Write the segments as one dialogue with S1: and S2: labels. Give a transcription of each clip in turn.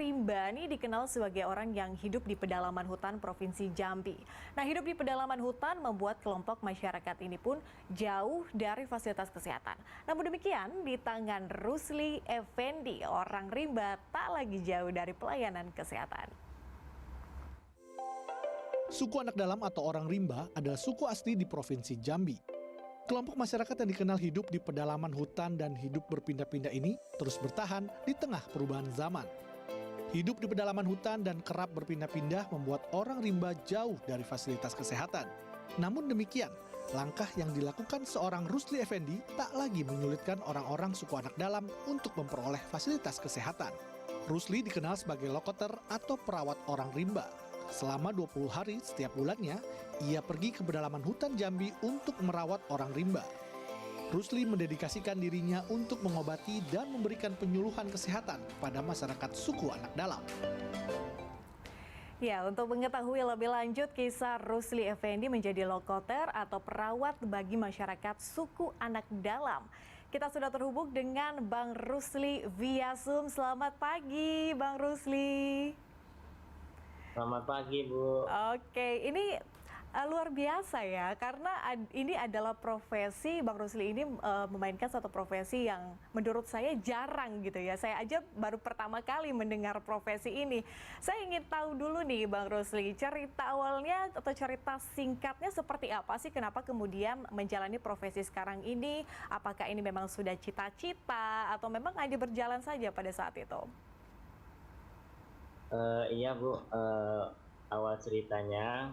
S1: rimba ini dikenal sebagai orang yang hidup di pedalaman hutan Provinsi Jambi. Nah, hidup di pedalaman hutan membuat kelompok masyarakat ini pun jauh dari fasilitas kesehatan. Namun demikian, di tangan Rusli Effendi, orang rimba tak lagi jauh dari pelayanan kesehatan.
S2: Suku anak dalam atau orang rimba adalah suku asli di Provinsi Jambi. Kelompok masyarakat yang dikenal hidup di pedalaman hutan dan hidup berpindah-pindah ini terus bertahan di tengah perubahan zaman. Hidup di pedalaman hutan dan kerap berpindah-pindah membuat orang rimba jauh dari fasilitas kesehatan. Namun demikian, langkah yang dilakukan seorang Rusli Effendi tak lagi menyulitkan orang-orang suku anak dalam untuk memperoleh fasilitas kesehatan. Rusli dikenal sebagai lokoter atau perawat orang rimba. Selama 20 hari setiap bulannya, ia pergi ke pedalaman hutan Jambi untuk merawat orang rimba. Rusli mendedikasikan dirinya untuk mengobati dan memberikan penyuluhan kesehatan kepada masyarakat suku anak dalam.
S1: Ya, untuk mengetahui lebih lanjut kisah Rusli Effendi menjadi lokoter atau perawat bagi masyarakat suku anak dalam, kita sudah terhubung dengan Bang Rusli via Zoom. Selamat pagi, Bang Rusli.
S3: Selamat pagi, Bu.
S1: Oke, ini luar biasa ya, karena ini adalah profesi, Bang Rusli ini memainkan satu profesi yang menurut saya jarang gitu ya. Saya aja baru pertama kali mendengar profesi ini. Saya ingin tahu dulu nih, Bang Rusli, cerita awalnya atau cerita singkatnya seperti apa sih? Kenapa kemudian menjalani profesi sekarang ini? Apakah ini memang sudah cita-cita atau memang hanya berjalan saja pada saat itu?
S3: Iya, Bu. Awal ceritanya,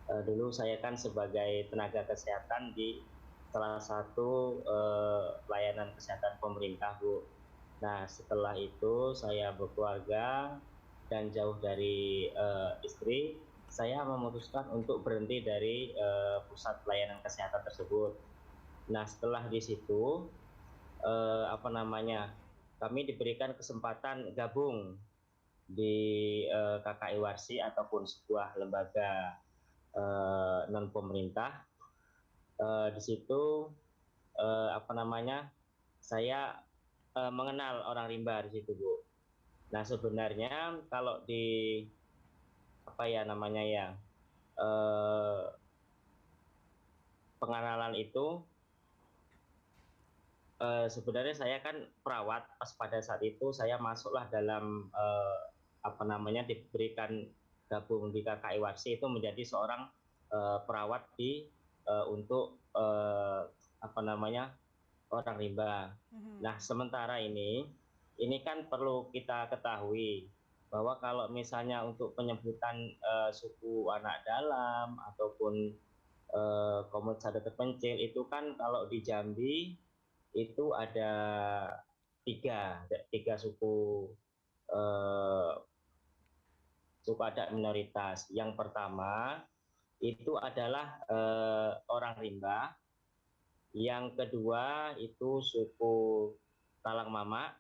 S3: dulu saya kan sebagai tenaga kesehatan di salah satu layanan kesehatan pemerintah, Bu. Nah, setelah itu saya berkeluarga dan jauh dari istri, saya memutuskan untuk berhenti dari pusat pelayanan kesehatan tersebut. Nah, setelah di situ, kami diberikan kesempatan gabung di KKI Warsi ataupun sebuah lembaga non pemerintah. Di situ saya mengenal orang rimba di situ, Bu. Nah, sebenarnya kalau di pengenalan itu, sebenarnya saya kan perawat. Pas pada saat itu saya masuklah dalam diberikan gabung di KKI Warsi itu menjadi seorang perawat untuk orang rimba. Nah, sementara ini kan perlu kita ketahui bahwa kalau misalnya untuk penyebutan suku anak dalam ataupun komunitas adat terpencil itu kan kalau di Jambi itu ada tiga suku adat minoritas. Yang pertama itu adalah orang rimba, yang kedua itu suku Talang Mama,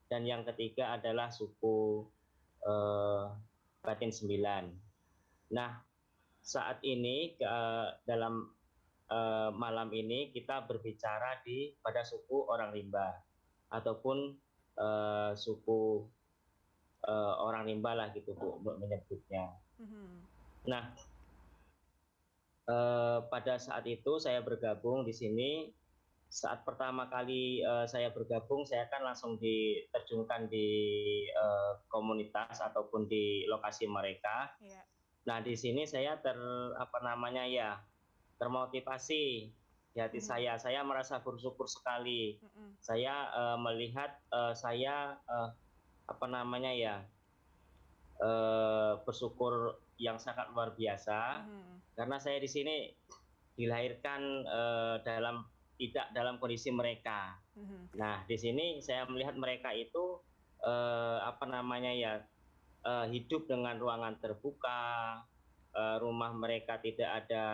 S3: dan yang ketiga adalah suku Batin Sembilan. Nah, saat ini dalam malam ini kita berbicara pada suku orang rimba ataupun suku orang rimba lah gitu, Bu, menyebutnya. Nah, pada saat itu saya bergabung di sini. Saat pertama kali saya bergabung, saya kan langsung diterjunkan di komunitas ataupun di lokasi mereka. Yeah. Nah, di sini saya termotivasi di hati saya. Saya merasa bersyukur sekali. Saya melihat bersyukur yang sangat luar biasa, karena saya di sini dilahirkan tidak dalam kondisi mereka. Nah, di sini saya melihat mereka itu hidup dengan ruangan terbuka, rumah mereka tidak ada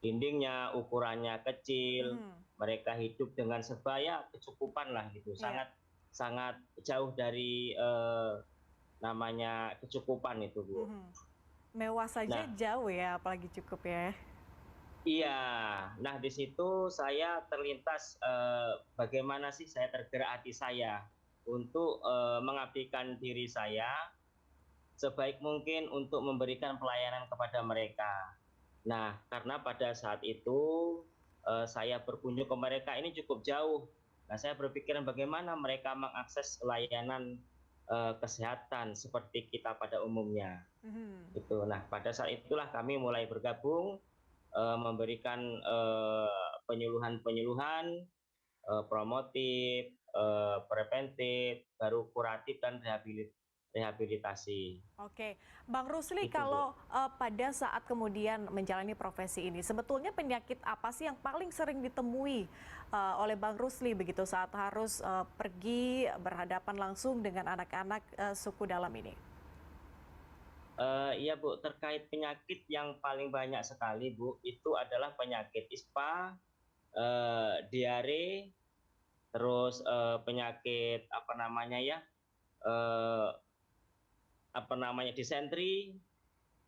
S3: dindingnya, ukurannya kecil, mereka hidup dengan sebaya kecukupan lah gitu. Sangat jauh dari kecukupan itu, Bu.
S1: Mewah saja jauh ya, apalagi cukup ya.
S3: Iya. Nah, di situ saya terlintas bagaimana sih saya tergerak hati saya untuk mengabdikan diri saya sebaik mungkin untuk memberikan pelayanan kepada mereka. Nah, karena pada saat itu saya berkunjung ke mereka ini cukup jauh. Nah, saya berpikiran bagaimana mereka mengakses layanan kesehatan seperti kita pada umumnya.
S1: Mhm.
S3: Gitu. Nah, pada saat itulah kami mulai bergabung, memberikan penyuluhan-penyuluhan, promotif, preventif, baru kuratif dan rehabilitasi.
S1: Oke, Bang Rusli,
S3: Itu, Bu.
S1: kalau pada saat kemudian menjalani profesi ini, sebetulnya penyakit apa sih yang paling sering ditemui oleh Bang Rusli begitu saat harus pergi berhadapan langsung dengan anak-anak suku dalam ini?
S3: Iya, Bu, terkait penyakit yang paling banyak sekali, Bu, itu adalah penyakit ISPA, diare, terus penyakit apa namanya ya, eh, apa namanya disentri.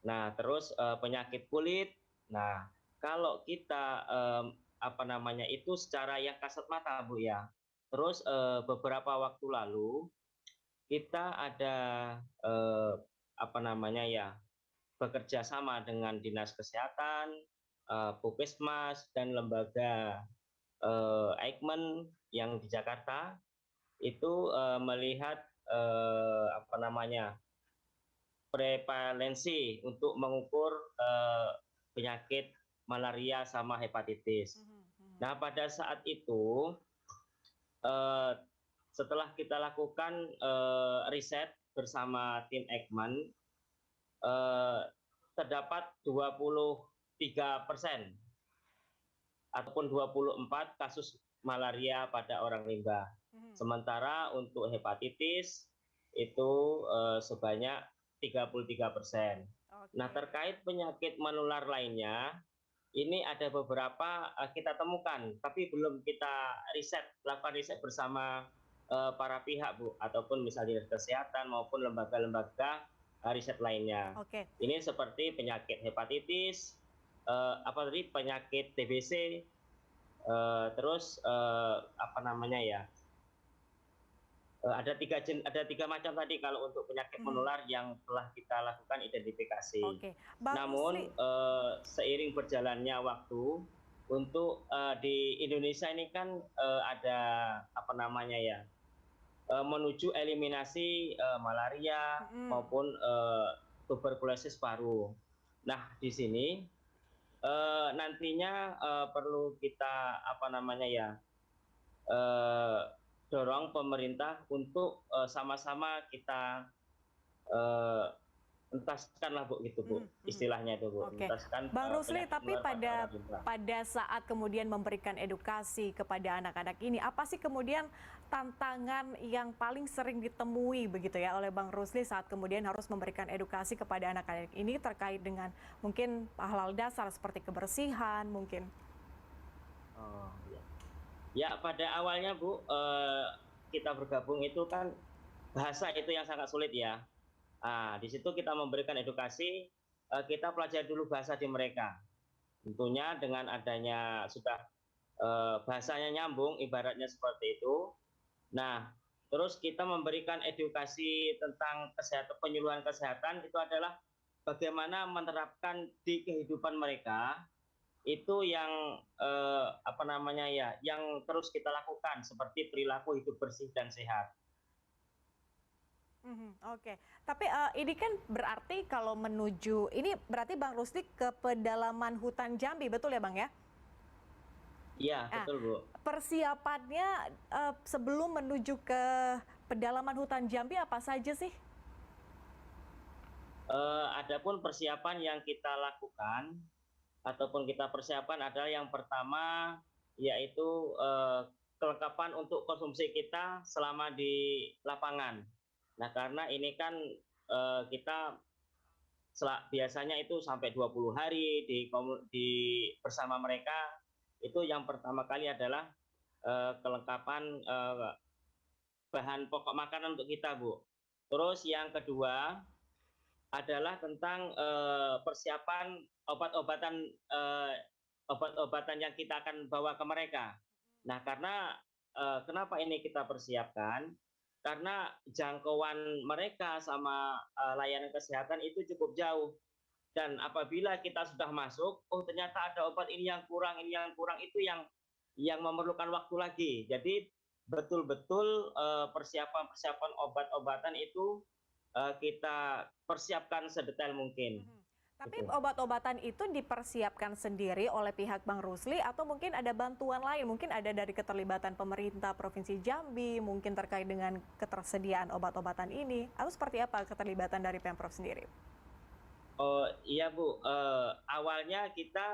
S3: Nah, terus penyakit kulit. Nah, kalau kita apa namanya itu secara yang kasat mata, Bu ya. Terus beberapa waktu lalu kita ada eh, apa namanya ya bekerja sama dengan Dinas Kesehatan, Puskesmas dan lembaga Eijkman yang di Jakarta itu melihat apa namanya prevalensi untuk mengukur penyakit malaria sama hepatitis.
S1: Mhm, mhm.
S3: Nah, pada saat itu eh, setelah kita lakukan riset bersama tim Eijkman, eh, terdapat 23% ataupun 24 kasus malaria pada orang rimba.
S1: Mhm.
S3: Sementara untuk hepatitis itu sebanyak 33%. Nah,
S1: Oke.
S3: terkait penyakit menular lainnya, ini ada beberapa kita temukan, tapi belum kita lakukan riset bersama para pihak, Bu, ataupun misalnya kesehatan maupun lembaga-lembaga riset lainnya.
S1: Oke.
S3: Ini seperti penyakit hepatitis, apa tadi penyakit TBC, terus apa namanya ya, ada tiga macam tadi kalau untuk penyakit
S1: Mhm.
S3: menular yang telah kita lakukan identifikasi.
S1: Oke, Bang
S3: Namun
S1: Rusli.
S3: seiring berjalannya waktu, untuk di Indonesia ini kan ada apa namanya ya, menuju eliminasi malaria
S1: Mhm.
S3: maupun tuberkulosis paru. Nah, di sini nantinya perlu kita apa namanya ya, eh, dorong pemerintah untuk sama-sama kita eh, entaskan lah, Bu, gitu, Bu,
S1: Mhm, mhm.
S3: istilahnya itu, Bu,
S1: Oke,
S3: entaskan
S1: Bang Rusli,
S3: penyakit
S1: tapi
S3: menular pada
S1: pada
S3: orang rimba.
S1: pada saat kemudian memberikan edukasi kepada anak-anak ini, apa sih kemudian tantangan yang paling sering ditemui begitu ya oleh Bang Rusli saat kemudian harus memberikan edukasi kepada anak-anak ini terkait dengan mungkin hal-hal dasar seperti kebersihan mungkin?
S3: Oh, ya. Ya, pada awalnya, Bu, kita bergabung itu kan bahasa itu yang sangat sulit ya. Nah, di situ kita memberikan edukasi, kita pelajari dulu bahasa di mereka. Tentunya dengan adanya sudah bahasanya nyambung, ibaratnya seperti itu. Nah, terus kita memberikan edukasi tentang kesehatan, penyuluhan kesehatan itu adalah bagaimana menerapkan di kehidupan mereka itu yang apa namanya ya, yang terus kita lakukan seperti perilaku hidup bersih dan sehat.
S1: Mhm, oke. Tapi ini kan berarti kalau menuju ini berarti Bang Rusli ke pedalaman hutan Jambi, betul ya Bang ya?
S3: Iya,
S1: Nah,
S3: betul, Bu.
S1: persiapannya sebelum menuju ke pedalaman hutan Jambi apa saja sih?
S3: Adapun persiapan yang kita lakukan ataupun kita persiapan adalah yang pertama yaitu kelengkapan untuk konsumsi kita selama di lapangan. Nah, karena ini kan kita biasanya itu sampai 20 hari di bersama mereka, itu yang pertama kali adalah kelengkapan bahan pokok makanan untuk kita, Bu. Terus yang kedua adalah tentang persiapan obat-obatan eh, obat-obatan yang kita akan bawa ke mereka. Nah, karena kenapa ini kita persiapkan? karena jangkauan mereka sama layanan kesehatan itu cukup jauh. Dan apabila kita sudah masuk, oh ternyata ada obat ini yang kurang, itu yang memerlukan waktu lagi. Jadi betul-betul persiapan-persiapan obat-obatan itu kita persiapkan sedetail mungkin.
S1: Mhm. Tapi
S3: Gitu.
S1: obat-obatan itu dipersiapkan sendiri oleh pihak Bang Rusli atau mungkin ada bantuan lain? Mungkin ada dari keterlibatan pemerintah Provinsi Jambi, mungkin terkait dengan ketersediaan obat-obatan ini, atau seperti apa keterlibatan dari Pemprov sendiri?
S3: Oh iya Bu, awalnya kita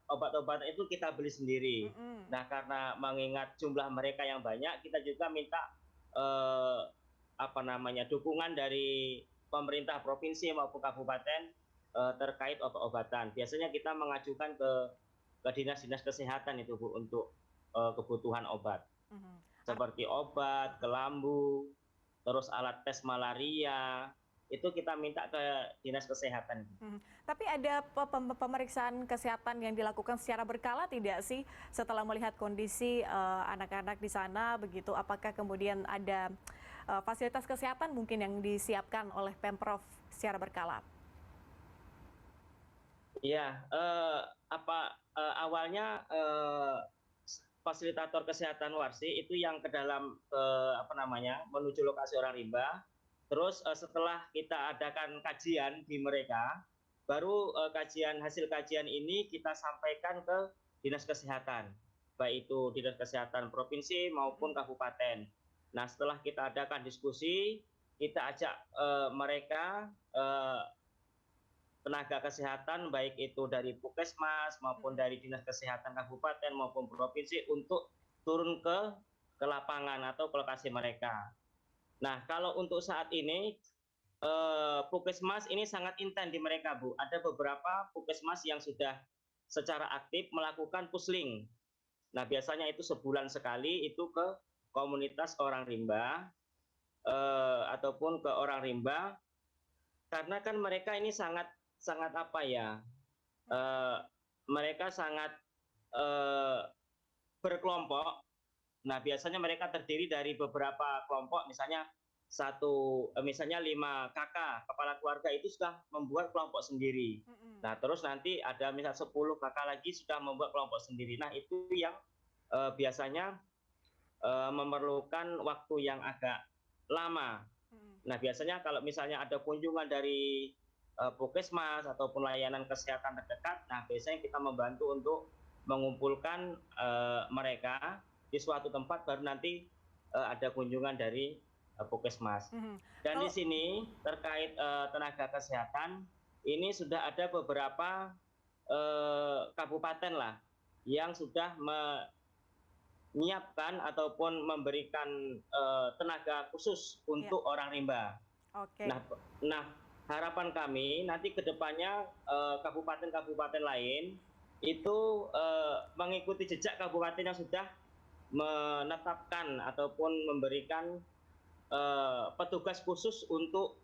S3: obat-obatan itu kita beli sendiri.
S1: Mhm.
S3: Nah karena mengingat jumlah mereka yang banyak, kita juga minta eh, apa namanya dukungan dari pemerintah provinsi maupun kabupaten terkait obat-obatan. Biasanya kita mengajukan ke dinas-dinas kesehatan itu Bu untuk kebutuhan obat,
S1: Mhm.
S3: seperti obat, kelambu, terus alat tes malaria, itu kita minta ke dinas kesehatan.
S1: Mhm. Tapi ada pemeriksaan kesehatan yang dilakukan secara berkala tidak sih setelah melihat kondisi anak-anak di sana begitu? Apakah kemudian ada fasilitas kesehatan mungkin yang disiapkan oleh Pemprov secara berkala?
S3: Iya, awalnya fasilitator kesehatan Warsi itu yang ke dalam apa namanya menuju lokasi orang rimba. Terus setelah kita adakan kajian di mereka, baru hasil kajian ini kita sampaikan ke dinas kesehatan, baik itu dinas kesehatan provinsi maupun kabupaten. Nah, setelah kita adakan diskusi, kita ajak mereka tenaga kesehatan baik itu dari Puskesmas maupun dari dinas kesehatan kabupaten maupun provinsi untuk turun ke lapangan atau ke lokasi mereka. Nah, kalau untuk saat ini Puskesmas ini sangat intens di mereka, Bu. Ada beberapa Puskesmas yang sudah secara aktif melakukan pusling. Nah, biasanya itu sebulan sekali itu ke komunitas orang rimba ataupun ke orang rimba, karena kan mereka ini sangat sangat apa ya, eh, mereka sangat eh, berkelompok. Nah, biasanya mereka terdiri dari beberapa kelompok, misalnya misalnya 5 kakak, kepala keluarga itu sudah membuat kelompok sendiri.
S1: Mhm.
S3: Nah, terus nanti ada misal 10 kakak lagi sudah membuat kelompok sendiri. Nah, itu yang biasanya memerlukan waktu yang agak lama.
S1: Mhm.
S3: Nah, biasanya kalau misalnya ada kunjungan dari Puskesmas ataupun layanan kesehatan terdekat, nah biasanya kita membantu untuk mengumpulkan mereka di suatu tempat, baru nanti ada kunjungan dari Puskesmas.
S1: Mhm.
S3: Dan di
S1: Kalau
S3: sini terkait tenaga kesehatan, ini sudah ada beberapa kabupaten lah yang sudah menyiapkan ataupun memberikan tenaga khusus
S1: ya,
S3: untuk orang rimba.
S1: oke.
S3: Nah, nah harapan kami nanti ke depannya kabupaten-kabupaten lain itu mengikuti jejak kabupaten yang sudah menetapkan ataupun memberikan petugas khusus untuk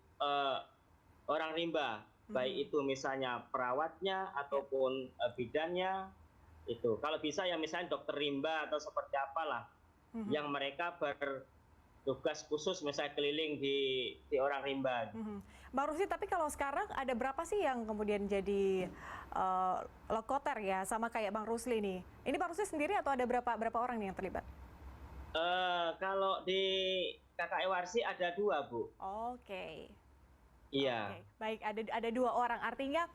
S3: orang rimba,
S1: Mhm.
S3: baik itu misalnya perawatnya
S1: Ya.
S3: ataupun bidannya itu. Kalau bisa ya misalnya dokter rimba atau seperti apalah
S1: Mhm.
S3: yang mereka bertugas khusus misalnya keliling di orang rimba.
S1: Mhm. Mbak Rusli, tapi kalau sekarang ada berapa sih yang kemudian jadi lokoter ya, sama kayak Bang Rusli nih? Ini Bang Rusli sendiri atau ada berapa orang nih yang terlibat?
S3: Kalau di KKEWarsi ada 2, Bu.
S1: Oke.
S3: Iya.
S1: Oke, baik, ada 2 orang. Artinya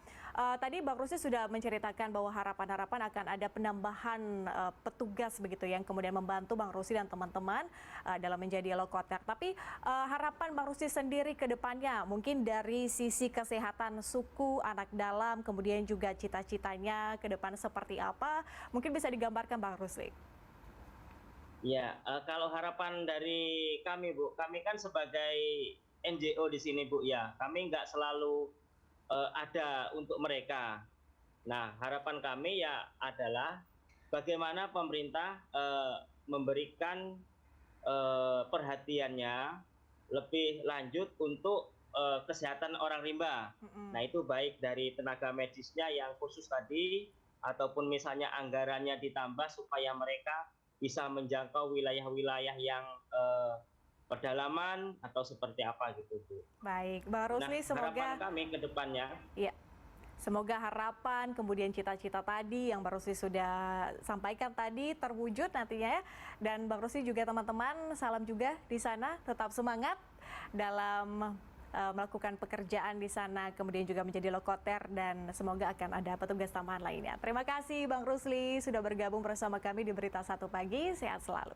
S1: tadi Bang Rusli sudah menceritakan bahwa harapan-harapan akan ada penambahan petugas begitu yang kemudian membantu Bang Rusli dan teman-teman dalam menjadi lokoter. Tapi harapan Bang Rusli sendiri ke depannya, mungkin dari sisi kesehatan suku, anak dalam, kemudian juga cita-citanya ke depan seperti apa, mungkin bisa digambarkan Bang Rusli.
S3: Ya, kalau harapan dari kami, Bu, kami kan sebagai NGO di sini, Bu, ya, kami nggak selalu ada untuk mereka. Nah, harapan kami ya adalah bagaimana pemerintah memberikan perhatiannya lebih lanjut untuk kesehatan orang rimba.
S1: Mm-mm.
S3: Nah, itu baik dari tenaga medisnya yang khusus tadi, ataupun misalnya anggarannya ditambah supaya mereka bisa menjangkau wilayah-wilayah yang pedalaman atau seperti apa gitu, Bu.
S1: Baik, Bang
S3: Nah,
S1: Rusli,
S3: harapan
S1: semoga
S3: kami ke depannya,
S1: ya, semoga harapan kemudian cita-cita tadi yang Bang Rusli sudah sampaikan tadi terwujud nantinya ya. Dan Bang Rusli juga teman-teman, salam juga di sana, tetap semangat dalam melakukan pekerjaan di sana, kemudian juga menjadi lokoter, dan semoga akan ada petugas tambahan lainnya. Terima kasih Bang Rusli sudah bergabung bersama kami di Berita Satu Pagi, sehat selalu.